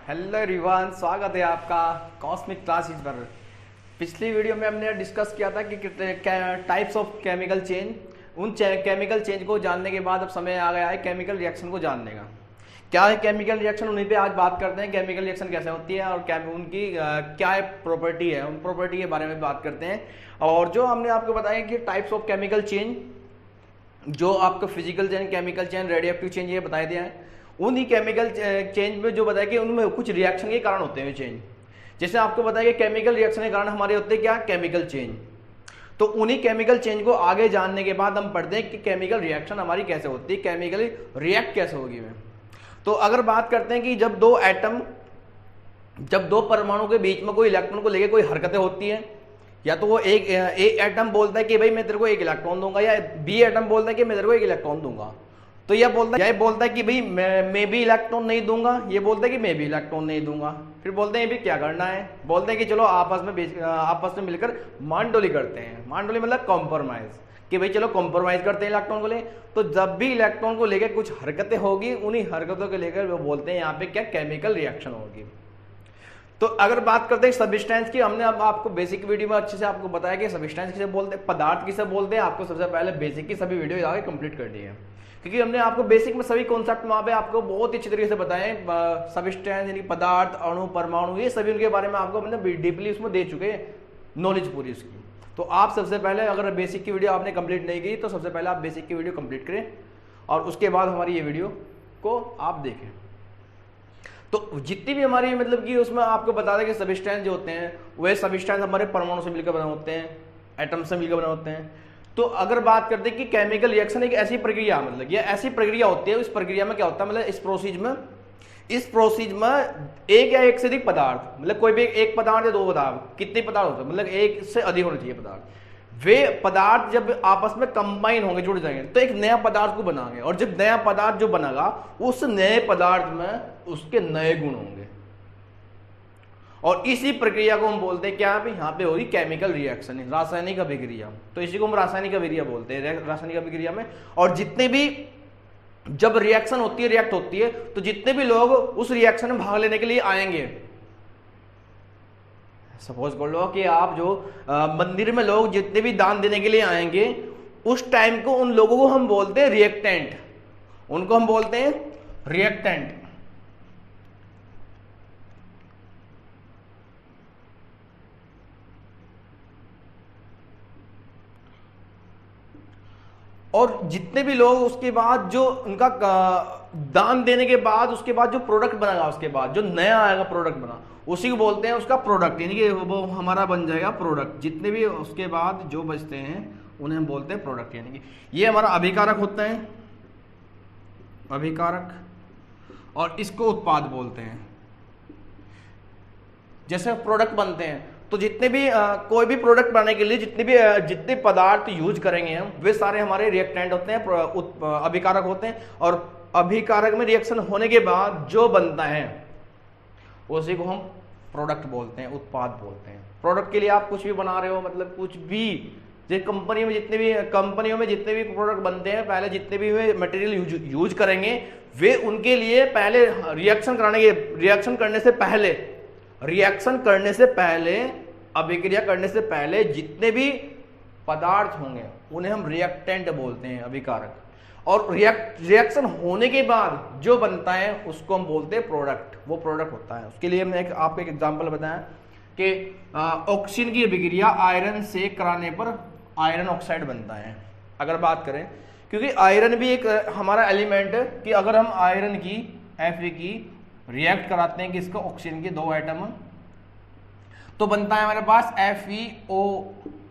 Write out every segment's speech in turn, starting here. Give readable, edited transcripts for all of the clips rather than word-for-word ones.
Hello everyone, स्वागत है आपका कॉस्मिक क्लासेस पर। पिछली वीडियो में हमने डिस्कस किया था कि टाइप्स ऑफ केमिकल चेंज। उन केमिकल चेंज को जानने के बाद अब समय आ गया है केमिकल रिएक्शन को जानने का। क्या है केमिकल रिएक्शन, उन्हीं पे आज बात करते हैं। केमिकल रिएक्शन कैसे होती है और उनकी क्या प्रॉपर्टी है, उन प्रॉपर्टी के बारे में बात करते हैं। और जो हमने आपको बताया कि टाइप्स ऑफ केमिकल चेंज, जो आपको physical change, chemical change, radioactive change, ये बताए दिया है। उन्हीं केमिकल चेंज में जो बताया कि उनमें कुछ रिएक्शन के कारण होते हैं चेंज। जैसे आपको बताया कि केमिकल रिएक्शन के कारण हमारे होते हैं क्या, केमिकल चेंज। तो उन्हीं केमिकल चेंज को आगे जानने के बाद हम पढ़ते हैं कि केमिकल रिएक्शन हमारी कैसे होती है, केमिकली रिएक्ट कैसे होगी में। तो अगर बात करते हैं कि जब दो परमाणु के बीच में कोई इलेक्ट्रॉन को लेकर कोई हरकतें होती है, या तो वो एक एटम बोलता है कि भाई मैं तेरे को एक इलेक्ट्रॉन दूंगा, या बी एटम बोलता है कि मैं तेरे को एक इलेक्ट्रॉन दूंगा, तो यह बोलता है कि भाई मैं भी इलेक्ट्रॉन नहीं दूंगा, ये बोलता है कि मैं भी इलेक्ट्रॉन नहीं दूंगा। फिर बोलते हैं भी क्या करना है, बोलते हैं कि चलो आपस में मिलकर मांडोली करते हैं। मांडोली मतलब कॉम्प्रोमाइज, कि भाई चलो कॉम्प्रोमाइज करते हैं इलेक्ट्रॉन को ले। तो जब भी इलेक्ट्रॉन को लेकर कुछ हरकतें होगी, उन्हीं हरकतों को लेकर वो बोलते हैं यहाँ पे क्या, केमिकल रिएक्शन होगी। तो अगर बात करते हैं सब्सटेंस की, हमने अब आपको बेसिक वीडियो में अच्छे से आपको बताया कि सब्सटेंस किसे बोलते हैं, पदार्थ किसे बोलते हैं। आपको सबसे पहले बेसिक की सभी वीडियो आगे कंप्लीट कर दी है, क्योंकि हमने आपको बेसिक में सभी कॉन्सेप्ट वहां पे आपको बहुत ही अच्छी तरीके से बताए। सब्सटेंस यानी पदार्थ, अणु, परमाणु, ये सभी उनके बारे में आपको हमने डीपली उसमें दे चुके हैं नॉलेज पूरी उसकी। तो आप सबसे पहले अगर बेसिक की वीडियो आपने कंप्लीट नहीं की, तो सबसे पहले आप बेसिक की वीडियो कंप्लीट करें और उसके बाद हमारी ये वीडियो को आप देखें। तो जितनी भी हमारी मतलब कि उसमें आपको बता दें कि सब्सटेंस जो होते हैं, वह सब्सटेंस हमारे परमाणु से मिलकर बने होते हैं, एटम से मिलकर बने होते हैं। तो अगर बात करते हैं कि केमिकल रिएक्शन एक ऐसी प्रक्रिया, मतलब ये ऐसी प्रक्रिया होती है, इस प्रक्रिया में क्या होता है, मतलब इस प्रोसीज में एक या एक से अधिक पदार्थ, मतलब कोई भी एक पदार्थ या दो पदार्थ, कितने पदार्थ होते हैं, मतलब एक से अधिक होना चाहिए पदार्थ। वे पदार्थ जब आपस में कंबाइन होंगे, जुड़ जाएंगे, तो एक नया पदार्थ को बनाएंगे। और जब नया पदार्थ जो बनेगा, उस नए पदार्थ में उसके नए गुण होंगे। और इसी प्रक्रिया को हम बोलते हैं क्या, यहाँ पे होगी केमिकल रिएक्शन, रासायनिक अभिक्रिया। तो इसी को हम रासायनिक अभिक्रिया बोलते हैं, रासायनिक अभिक्रिया में। और जितने भी जब रिएक्शन होती है, रिएक्ट होती है, तो जितने भी लोग उस रिएक्शन में भाग लेने के लिए आएंगे, सपोज कर लो कि आप जो मंदिर में लोग जितने भी दान देने के लिए आएंगे, उस टाइम को उन लोगों को हम बोलते हैं रिएक्टेंट, उनको हम बोलते हैं रिएक्टेंट। और जितने भी लोग उसके बाद जो उनका दान देने के बाद, उसके बाद जो प्रोडक्ट बनेगा, उसके बाद जो नया आएगा प्रोडक्ट बना, उसी को बोलते हैं उसका प्रोडक्ट, यानी कि वो हमारा बन जाएगा प्रोडक्ट। जितने भी उसके बाद जो बचते हैं उन्हें हम बोलते हैं प्रोडक्ट। यानी कि ये हमारा अभिकारक होता है, अभिकारक, और इसको उत्पाद बोलते हैं। जैसे प्रोडक्ट बनते हैं, तो जितने भी कोई भी प्रोडक्ट बनाने के लिए जितने पदार्थ यूज करेंगे हम, वे सारे हमारे रिएक्टेंट होते हैं, अभिकारक होते हैं। और अभिकारक में रिएक्शन होने के बाद जो बनता है, उसी को हम प्रोडक्ट बोलते हैं, उत्पाद बोलते हैं। प्रोडक्ट के लिए आप कुछ भी बना रहे हो, मतलब कुछ भी, जैसे कंपनियों में जितने भी प्रोडक्ट बनते हैं, पहले जितने भी वे मटेरियल यूज करेंगे, वे उनके लिए पहले रिएक्शन करने से पहले, अभिक्रिया करने से पहले जितने भी पदार्थ होंगे, उन्हें हम रिएक्टेंट बोलते हैं, अभिकारक। और रिएक्शन होने के बाद जो बनता है, उसको हम बोलते हैं प्रोडक्ट। वो प्रोडक्ट होता है। उसके लिए हमने आपको एक एग्जांपल बताया कि ऑक्सीजन की अभिक्रिया आयरन से कराने पर आयरन ऑक्साइड बनता है। अगर बात करें, क्योंकि आयरन भी एक हमारा एलिमेंट है, कि अगर हम आयरन की Fe की रिएक्ट कराते हैं कि इसका ऑक्सीजन के दो एटम, तो बनता है हमारे पास FeO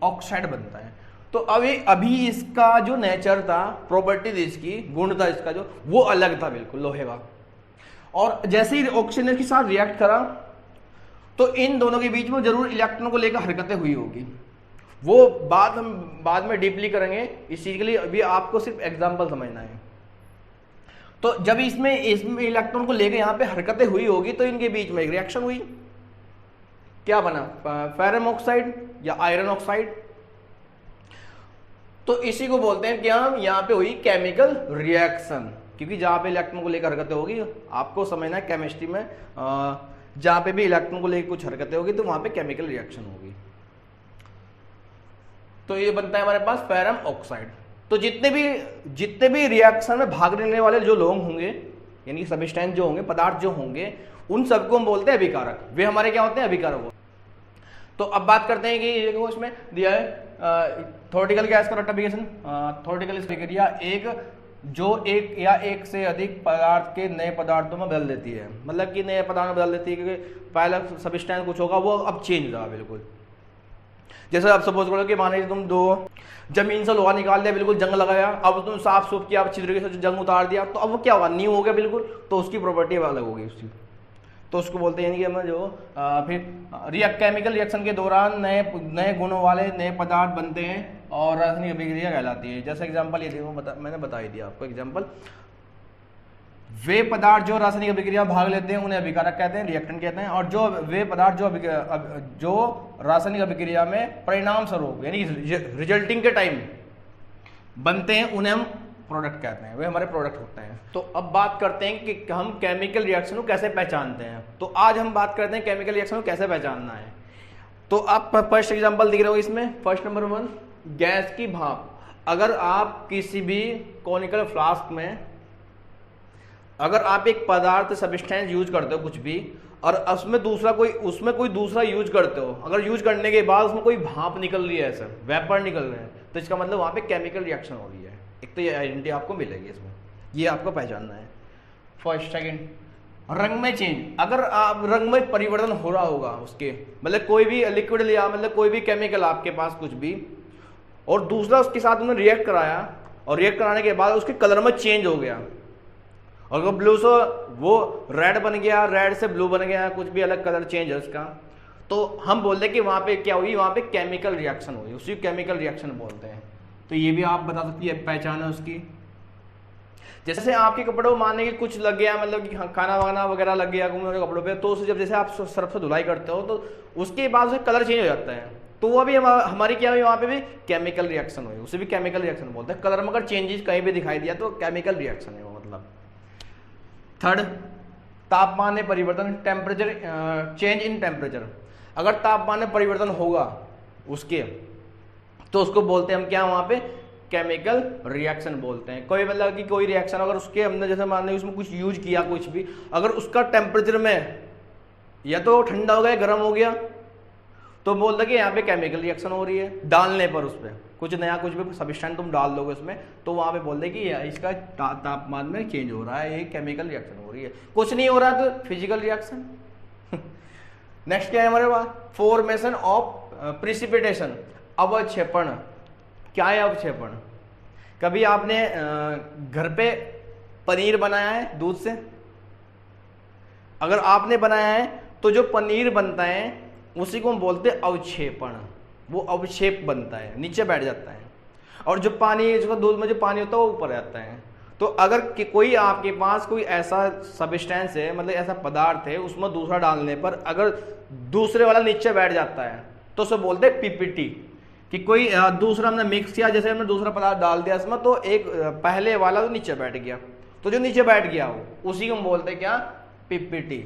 ऑक्साइड बनता है। तो अभी इसका जो नेचर था, प्रॉपर्टी थी इसकी, गुण था इसका, जो वो अलग था बिल्कुल लोहे का। और जैसे ही ऑक्सीजन के साथ रिएक्ट करा, तो इन दोनों के बीच में जरूर इलेक्ट्रॉन को लेकर हरकतें हुई होगी। वो हम बाद में डीपली करेंगे। इस चीज के लिए अभी आपको सिर्फ एग्जांपल समझना है। तो जब इसमें इलेक्ट्रॉन को लेकर यहाँ पे हरकतें हुई होगी, तो इनके बीच में एक रिएक्शन हुई, क्या बना, फेरम ऑक्साइड या आयरन ऑक्साइड। तो इसी को बोलते हैं कि हम यहाँ पे हुई केमिकल रिएक्शन, क्योंकि जहाँ पे इलेक्ट्रॉन को लेकर हरकतें होगी आपको समझना है केमिस्ट्री में, जहाँ पे भी इलेक्ट्रॉन को लेकर कुछ हरकतें होगी तो वहाँ पे केमिकल रिएक्शन होगी। तो ये बनता है हमारे पास फेरम ऑक्साइड। तो जितने भी रिएक्शन में भाग लेने वाले जो लोग होंगे, यानी सब्सटेंस जो होंगे, पदार्थ जो होंगे, उन सबको हम बोलते हैं अभिकारक। वे हमारे क्या होते हैं? अभिकारक। तो अब बात करते हैं कि देखो इसमें दिया है थ्योरेटिकल गैस क्वांटिफिकेशन। थ्योरेटिकल प्रक्रिया एक या एक से अधिक पदार्थ के नए पदार्थों में बदल देती है, मतलब कि नए पदार्थ में बदल देती है, क्योंकि पहला सब्सटेंस कुछ होगा वो अब चेंज रहा बिल्कुल। जैसे आप सपोज करो कि मान लीजिए तुम दो जमीन से लोहा निकाल दिया, बिल्कुल जंग लगाया, अब तुम साफ सूफ किया, अच्छी तरीके से जंग उतार दिया, तो अब वो क्या होगा? न्यू हो गया बिल्कुल, तो उसकी प्रॉपर्टी अलग होगी उसकी। तो उसको बोलते हैं कि हमें जो फिर केमिकल रिएक्शन के दौरान नए गुणों वाले नए पदार्थ बनते हैं और रासायनिक अभिक्रिया कहलाती है। जैसे एग्जांपल ये देखो, मैंने बता ही दिया आपको एग्जांपल। वे पदार्थ जो रासायनिक अभिक्रिया भाग लेते हैं उन्हें अभिकारक कहते हैं, रिएक्टेंट कहते हैं। और जो वे पदार्थ जो रासायनिक अभिक्रिया में परिणाम स्वरूप यानी रिजल्टिंग के टाइम बनते हैं उन्हें हम प्रोडक्ट कहते हैं, वे हमारे प्रोडक्ट होते हैं। तो अब बात करते हैं कि हम केमिकल रिएक्शन को कैसे पहचानते हैं। तो आज हम बात करते हैं केमिकल रिएक्शन को कैसे पहचानना है। तो आप फर्स्ट एग्जांपल दिख रहे हो इसमें, फर्स्ट नंबर 1 गैस की भाप। अगर आप किसी भी कॉनिकल फ्लास्क में अगर आप एक पदार्थ सब्सटेंस यूज करते हो कुछ भी, और उसमें कोई दूसरा यूज करते हो, अगर यूज करने के बाद उसमें कोई भाप निकल रही है, ऐसा वेपर निकल रहे हैं, तो इसका मतलब वहां पे केमिकल रिएक्शन हो रही है। एक तो ये आइडेंटिटी आपको मिलेगी इसमें, ये आपको पहचानना है। फर्स्ट सेकंड, रंग में चेंज। अगर आप रंग में परिवर्तन हो रहा होगा उसके, मतलब कोई भी लिक्विड लिया, मतलब कोई भी केमिकल आपके पास कुछ भी, और दूसरा उसके साथ उन्होंने रिएक्ट कराया, और रिएक्ट कराने के बाद उसके कलर में चेंज हो गया, और वो ब्लू से वो रेड बन गया, रेड से ब्लू बन गया, कुछ भी अलग कलर चेंज है उसका, तो हम बोलते हैं कि वहां पे क्या हुई? वहां पे केमिकल रिएक्शन हुई, उसी केमिकल रिएक्शन बोलते हैं। तो ये भी आप बता सकती है, पहचान है उसकी। जैसे आपके कपड़ों मानने की कुछ लग गया, मतलब कि खाना वाना वगैरह लग गया कपड़ों पे, तो उसे जैसे आप सर्फ से धुलाई करते हो तो उसके बाद उसका कलर चेंज हो जाता है, तो वो भी हमारी क्या हुई? वहां पे भी केमिकल रिएक्शन हुई, उसे भी केमिकल रिएक्शन बोलते हैं। कलर में अगर चेंजेस कहीं भी दिखाई दिया तो केमिकल रिएक्शन है वो, मतलब। थर्ड, तापमान में परिवर्तन, टेम्परेचर चेंज इन टेम्परेचर। अगर तापमान में परिवर्तन होगा उसके, तो उसको बोलते हैं हम क्या? वहां पे केमिकल रिएक्शन बोलते हैं। कोई मतलब कि कोई रिएक्शन अगर उसके हमने जैसे मान ली उसमें कुछ यूज किया कुछ भी, अगर उसका टेम्परेचर में या तो ठंडा हो गया गर्म हो गया, तो बोलते कि यहाँ पे केमिकल रिएक्शन हो रही है। डालने पर उस पर कुछ नया कुछ भी सब्सटेंस तुम डाल दोगे उसमें, तो वहां पे बोलते कि इसका तापमान में चेंज हो रहा है, ये केमिकल रिएक्शन हो रही है। कुछ नहीं हो रहा तो फिजिकल रिएक्शन। नेक्स्ट क्या है हमारे पास? फॉर्मेशन ऑफ प्रिसिपिटेशन, अवक्षेपण। क्या है अवक्षेपण? कभी आपने घर पे पनीर बनाया है दूध से? अगर आपने बनाया है तो जो पनीर बनता है उसी को हम बोलते हैं अवक्षेपण। वो अवक्षेप बनता है, नीचे बैठ जाता है, और जो पानी, जो दूध में जो पानी होता है वो ऊपर आता है। तो अगर कोई आपके पास कोई ऐसा सब्सटेंस है, मतलब ऐसा पदार्थ है, उसमें दूसरा डालने पर अगर दूसरे वाला नीचे बैठ जाता है तो उसे बोलते हैं पीपीटी, कि कोई दूसरा हमने मिक्स किया, जैसे हमने दूसरा पदार्थ डाल दिया इसमें, तो एक पहले वाला तो नीचे बैठ गया, तो जो नीचे बैठ गया वो उसी को हम बोलते हैं क्या? पीपीटी,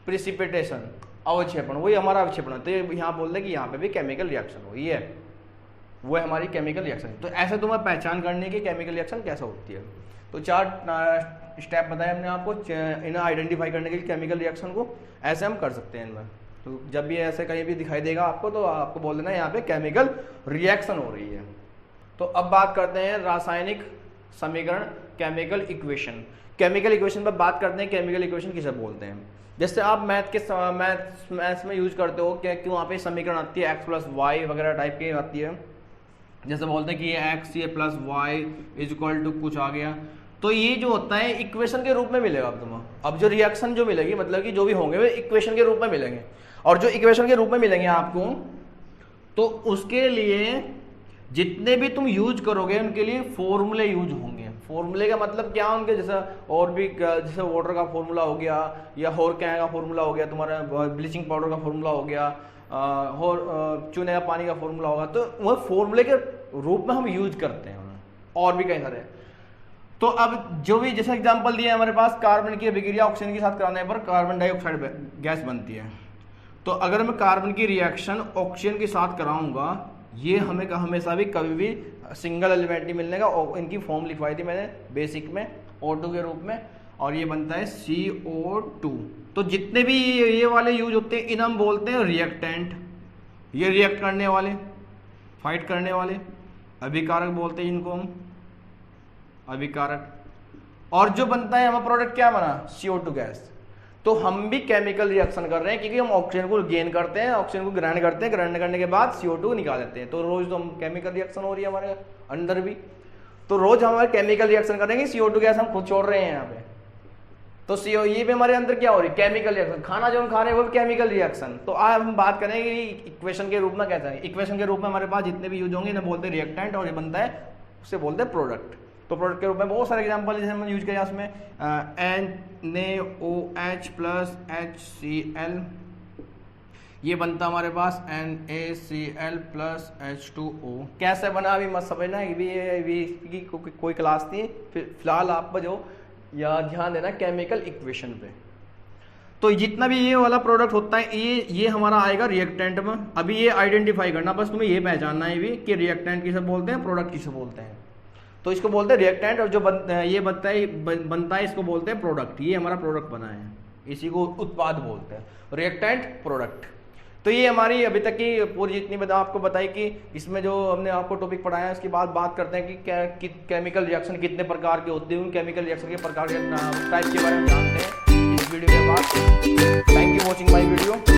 प्रिसिपिटेशन, अवक्षेपण। वही हमारा अवक्षेपण है। तो यहाँ बोलते हैं कि यहाँ पे भी केमिकल रिएक्शन हुई है, वो है हमारी केमिकल रिएक्शन। तो ऐसे तुम्हें पहचान करने की केमिकल रिएक्शन कैसे होती है। तो 4 स्टेप बताए हमने आपको इन्हें आइडेंटिफाई करने के लिए केमिकल रिएक्शन को, ऐसे हम कर सकते हैं इनमें। तो जब भी ऐसे कहीं भी दिखाई देगा आपको, तो आपको बोल देना यहाँ पे केमिकल रिएक्शन हो रही है। तो अब बात करते हैं रासायनिक समीकरण, केमिकल इक्वेशन। केमिकल इक्वेशन पर बात करते हैं, केमिकल इक्वेशन किसे बोलते हैं। जैसे आप मैथ्स में यूज करते हो कि वहाँ पे समीकरण आती है x + y वगैरह टाइप की आती है, जैसे बोलते हैं कि ये x ये प्लस y = कुछ आ गया, तो ये जो होता है इक्वेशन के रूप में मिलेगा अब तुम्हें। अब जो रिएक्शन जो मिलेगी, मतलब कि जो भी होंगे वे इक्वेशन के रूप में मिलेंगे, और जो इक्वेशन के रूप में मिलेंगे आपको, तो उसके लिए जितने भी तुम यूज करोगे उनके लिए फॉर्मूले यूज होंगे। फॉर्मूले का मतलब क्या होंगे? जैसे और भी, जैसे वाटर का फॉर्मूला हो गया, या और क्या का फॉर्मूला हो गया, तुम्हारा ब्लीचिंग पाउडर का फॉर्मूला हो गया, और चूने का पानी का फॉर्मूला होगा, तो वह फॉर्मूले के रूप में हम यूज करते हैं। और भी कई सारे तो अब जो भी जैसा एग्जांपल दिया है हमारे पास, कार्बन की अभिक्रिया ऑक्सीजन के साथ कराने पर कार्बन डाइऑक्साइड गैस बनती है। तो अगर मैं कार्बन की रिएक्शन ऑक्सीजन के साथ कराऊंगा, ये हमें हमेशा भी कभी भी सिंगल एलिमेंट नहीं मिलने का। और इनकी फॉर्म लिखवाई थी मैंने बेसिक में O2 के रूप में, और ये बनता है CO2। तो जितने भी ये वाले यूज होते हैं इन हम बोलते हैं रिएक्टेंट। ये रिएक्ट करने वाले, फाइट करने वाले, अभिकारक बोलते हैं इनको हम, अभिकारक। और जो बनता है हमारा प्रोडक्ट क्या बना, CO2 गैस। तो हम भी केमिकल रिएक्शन कर रहे हैं, क्योंकि हम ऑक्सीजन को गेन करते हैं, ऑक्सीजन को ग्रहण करते हैं, ग्रहण करने के बाद CO2 निकाल देते हैं। तो रोज तो हम केमिकल रिएक्शन हो रही है हमारे अंदर भी, तो रोज हमारे केमिकल रिएक्शन करेंगे, CO2 गैस हम खुद छोड़ रहे हैं यहाँ पे। तो ये भी हमारे अंदर क्या हो रही है, केमिकल रिएक्शन। खाना जो हम खा रहे हैं वो केमिकल रिएक्शन। तो आज हम बात करेंगे इक्वेशन के रूप में कैसा है। इक्वेशन के रूप में हमारे पाच जितने भी यूज होंगे इन्हें बोलते हैं रिएक्टेंट, और ये बनता है उसे बोलते हैं प्रोडक्ट। तो प्रोडक्ट के रूप में बहुत सारे एग्जांपल जैसे हम यूज करें उसमें NaOH प्लस HCl, ये बनता हमारे पास NaCl प्लस H2O। कैसे बना अभी मत समझना, ये भी इसकी कोई क्लास थी। फिलहाल आप जो या ध्यान देना केमिकल इक्वेशन पे। तो जितना भी ये वाला प्रोडक्ट होता है ये हमारा आएगा रिएक्टेंट में। अभी ये आइडेंटिफाई करना, बस तुम्हें ये पहचानना है भी कि रिएक्टेंट किसे बोलते हैं, प्रोडक्ट किसे बोलते हैं। तो इसको बोलते हैं रिएक्टेंट, और जो ये बनता है इसको बोलते हैं प्रोडक्ट। ये हमारा प्रोडक्ट बना है, इसी को उत्पाद बोलते हैं, रिएक्टेंट प्रोडक्ट। तो ये हमारी अभी तक की पूरी जितनी आपको बताई कि इसमें जो हमने आपको टॉपिक पढ़ाया है, उसके बाद बात करते हैं कि केमिकल रिएक्शन कितने प्रकार के होते हैं, उन केमिकल रिएक्शन के प्रकार के टाइप के बारे में जानते हैं इस वीडियो के बाद। Thank you watching my video.